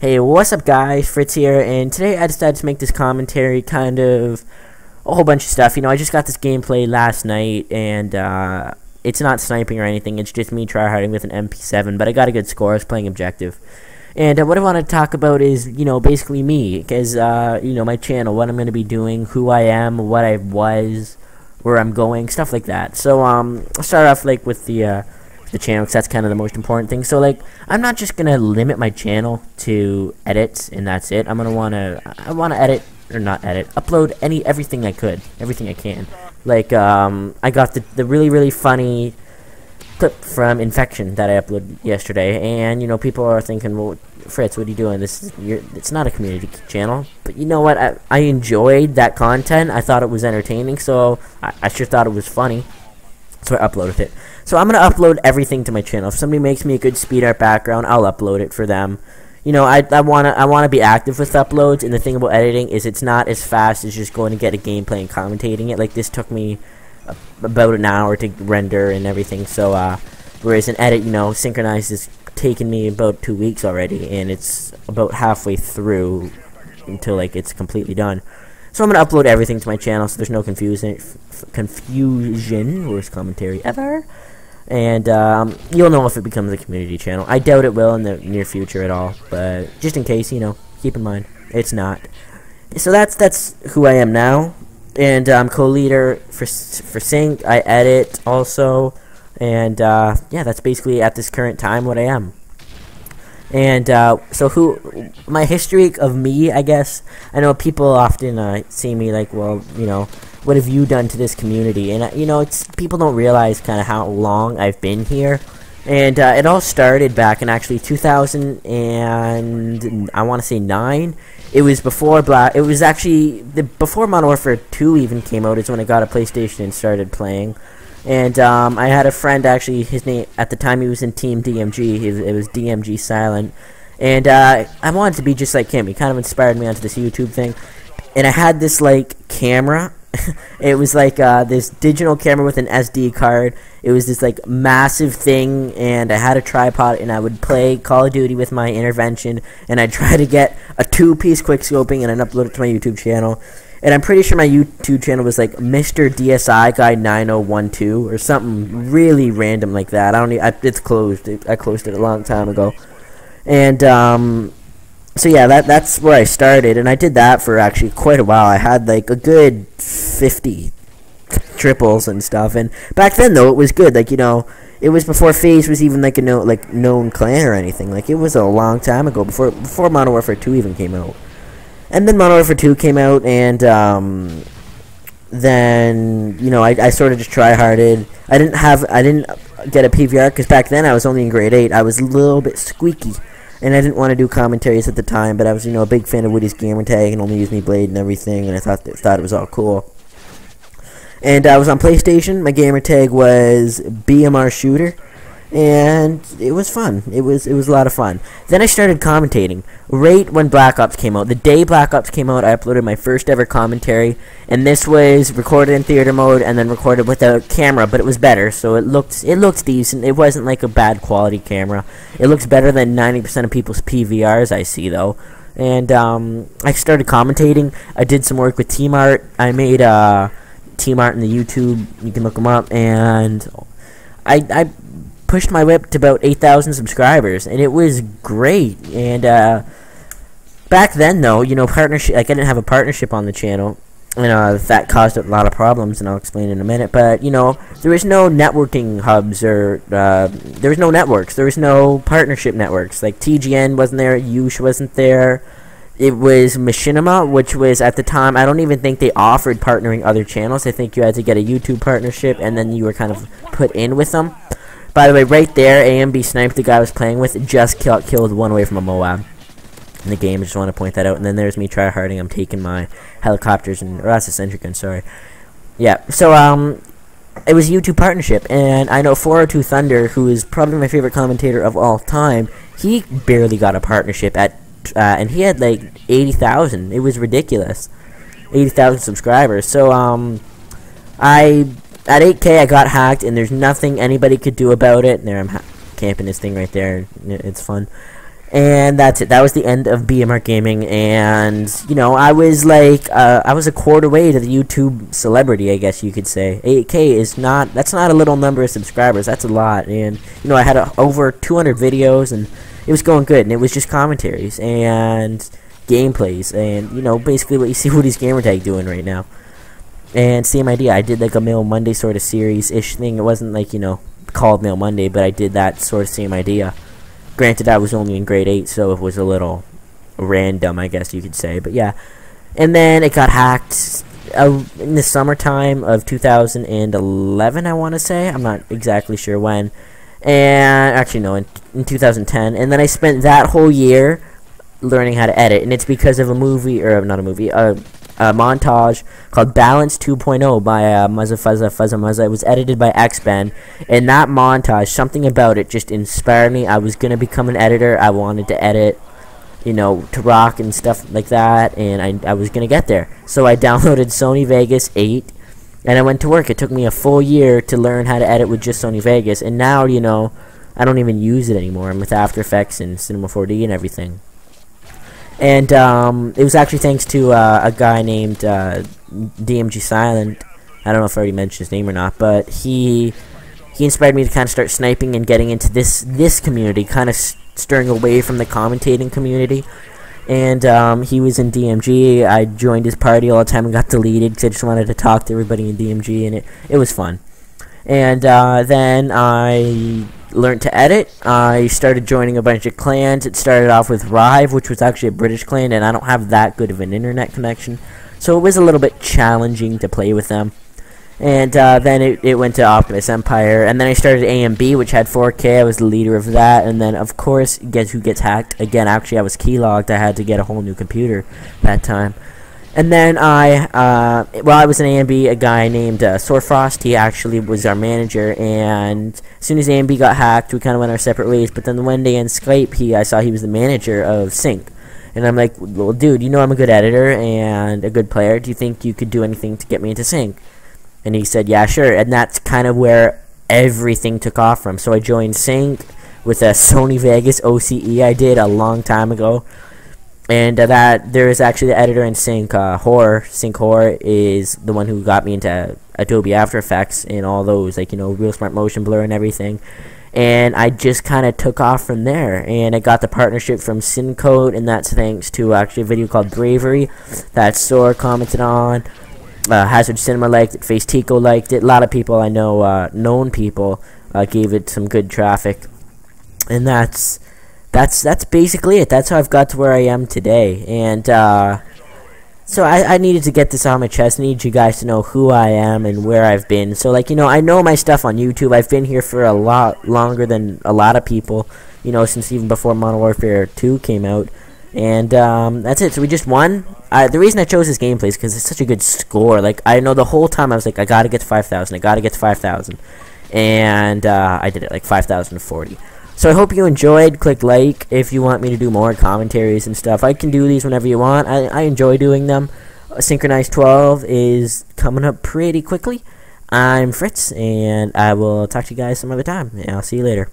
Hey, what's up guys, Fritz here, and today I decided to make this commentary kind of a whole bunch of stuff. I just got this gameplay last night, and it's not sniping or anything, it's just me tryharding with an MP7, but I got a good score. I was playing objective. And what I want to talk about is, basically me, because, my channel, what I'm going to be doing, who I am, what I was, where I'm going, stuff like that. So, I'll start off, with the channel, because that's kind of the most important thing. So, I'm not just going to limit my channel to edits, and that's it. I want to edit, or not edit, upload everything I can. I got the really funny clip from Infection that I uploaded yesterday, and, people are thinking, well, Fritz, what are you doing? It's not a community channel. But you know what? I enjoyed that content. I thought it was entertaining, so I sure thought it was funny. So I uploaded it. So I'm going to upload everything to my channel. If somebody makes me a good speed art background, I'll upload it for them. I want to be active with uploads, and the thing about editing is it's not as fast as just going to get a gameplay and commentating it. This took me about an hour to render and everything, so whereas an edit, synchronized is taken me about 2 weeks already, and it's about halfway through until it's completely done. So I'm gonna upload everything to my channel, so there's no confusion. Worst commentary ever. And you'll know if it becomes a community channel. I doubt it will in the near future at all, but just in case, keep in mind it's not. So that's who I am now, and I'm co-leader for Sync. I edit also, and yeah, that's basically at this current time what I am. And so my history of me, I guess. I know people often see me well, what have you done to this community? And it's people don't realize kind of how long I've been here. And it all started back in actually 2000 and I want to say 9. It was before It was actually before Modern Warfare 2 even came out. Is when I got a PlayStation and started playing. And I had a friend, actually, his name, at the time he was in Team DMG, it was DMG Silent, and I wanted to be just like him. He kind of inspired me onto this YouTube thing, and I had this, camera. It was this digital camera with an SD card. It was this, massive thing, and I had a tripod, and I would play Call of Duty with my intervention, and I'd try to get a 2-piece quickscoping, and I'd upload it to my YouTube channel. And I'm pretty sure my YouTube channel was Mr. DSI Guy 9012 or something really random like that. It's closed. I closed it a long time ago. And so yeah, that's where I started, and I did that for actually quite a while. I had a good 50 triples and stuff. And back then though, it was good. It was before FaZe was even a known clan or anything. It was a long time ago, before Modern Warfare 2 even came out. And then Modern Warfare 2 came out, and then I sort of just tryharded. I didn't get a PVR because back then I was only in grade 8. I was a little bit squeaky, and I didn't want to do commentaries at the time. But I was a big fan of Woody's gamertag and only use me blade and everything, and I thought it was all cool. And I was on PlayStation. My gamertag was BMR Shooter. And it was fun. It was a lot of fun. Then I started commentating right when Black Ops came out. The day Black Ops came out, I uploaded my first ever commentary, and this was recorded in theater mode and then recorded without camera, but it was better, so it looked decent. It wasn't a bad quality camera. It looks better than 90% of people's PVRs I see though. And I started commentating. I did some work with Team Art. I made Team Art in the YouTube. You can look them up, and I pushed my whip to about 8,000 subscribers, and it was great. And back then though, partnership, I didn't have a partnership on the channel, and that caused a lot of problems, and I'll explain in a minute. But there was no networking hubs, or there was no networks, there was no partnership networks. TGN wasn't there, Yush wasn't there. It was Machinima, which was at the time, I don't even think they offered partnering other channels. I think you had to get a YouTube partnership, and then you were kind of put in with them. By the way, right there, AMB sniped the guy I was playing with, just killed one away from a Moab in the game. I just want to point that out. And then there's me tryharding. I'm taking my helicopters, or that's a sentry gun, sorry. Yeah, so it was a YouTube partnership, and I know 402 Thunder, who is probably my favorite commentator of all time, he barely got a partnership and he had 80,000. It was ridiculous. 80,000 subscribers. So at 8K, I got hacked, and there's nothing anybody could do about it. There, I'm camping this thing right there. It's fun. And that's it. That was the end of BMR Gaming, and you know, I was like, I was a quarter way to the YouTube celebrity, I guess you could say. 8K is that's not a little number of subscribers. That's a lot, and you know, I had over 200 videos, and it was going good, and it was just commentaries and gameplays, and you know, basically what you see Woody's Gamertag doing right now. And same idea. I did like a Mail Monday sort of series-ish thing. It wasn't like, you know, called Mail Monday, but I did that sort of same idea. Granted, I was only in grade 8, so it was a little random, I guess you could say. But yeah. And then it got hacked in the summertime of 2011, I want to say. I'm not exactly sure when. And actually, no, in 2010. And then I spent that whole year learning how to edit. And it's because of a movie, or not a movie, a montage called Balance 2.0 by Muzza Fuzza Fuzza Muzza. It was edited by X-Ben, and that montage, something about it just inspired me. I was gonna become an editor. I wanted to edit, you know, to rock and stuff like that, and I was gonna get there. So I downloaded Sony Vegas 8, and I went to work. It took me a full year to learn how to edit with just Sony Vegas, and now, you know, I don't even use it anymore. I'm with After Effects and Cinema 4D and everything. And it was actually thanks to a guy named DMG Silent. I don't know if I already mentioned his name or not, but he inspired me to kind of start sniping and getting into this community, kind of stirring away from the commentating community. And he was in DMG. I joined his party all the time and got deleted because I just wanted to talk to everybody in DMG, and it was fun. And then I learned to edit. I started joining a bunch of clans. It started off with Rive, which was actually a British clan, and I don't have that good of an internet connection, so it was a little bit challenging to play with them. And then it went to Optimus Empire, and then I started AMB, which had 4K. I was the leader of that, and then of course, guess who gets hacked? Again, actually I was keylogged. I had to get a whole new computer that time. And then while I was in AMB, a guy named Sorfrost, he actually was our manager, and as soon as AMB got hacked, we kind of went our separate ways. But then one day in Skype, I saw he was the manager of Sync, and I'm like, well, dude, you know I'm a good editor and a good player. Do you think you could do anything to get me into Sync? And he said, yeah, sure. And that's kind of where everything took off from. So I joined Sync with a Sony Vegas OCE I did a long time ago. And there is actually the editor in Sync Horror. Sync Horror is the one who got me into Adobe After Effects and all those, like, you know, Real Smart Motion Blur and everything. And I just kind of took off from there. And I got the partnership from Syncode, and that's thanks to actually a video called Bravery that Sora commented on. Hazard Cinema liked it. Face Tico liked it. A lot of people I know, known people, gave it some good traffic. And that's basically it. That's how I've got to where I am today. And so I needed to get this on my chest. I need you guys to know who I am and where I've been. So, like, you know, I know my stuff on YouTube. I've been here for a lot longer than a lot of people, you know, since even before Modern Warfare 2 came out. And that's it. So we just won. The reason I chose this gameplay is because it's such a good score. Like, I know the whole time I was like, I gotta get to 5,000. I gotta get to 5,000. And I did it, like 5,040. So I hope you enjoyed. Click like if you want me to do more commentaries and stuff. I can do these whenever you want. I enjoy doing them. Synchronized 12 is coming up pretty quickly. I'm Fritz, and I will talk to you guys some other time. And I'll see you later.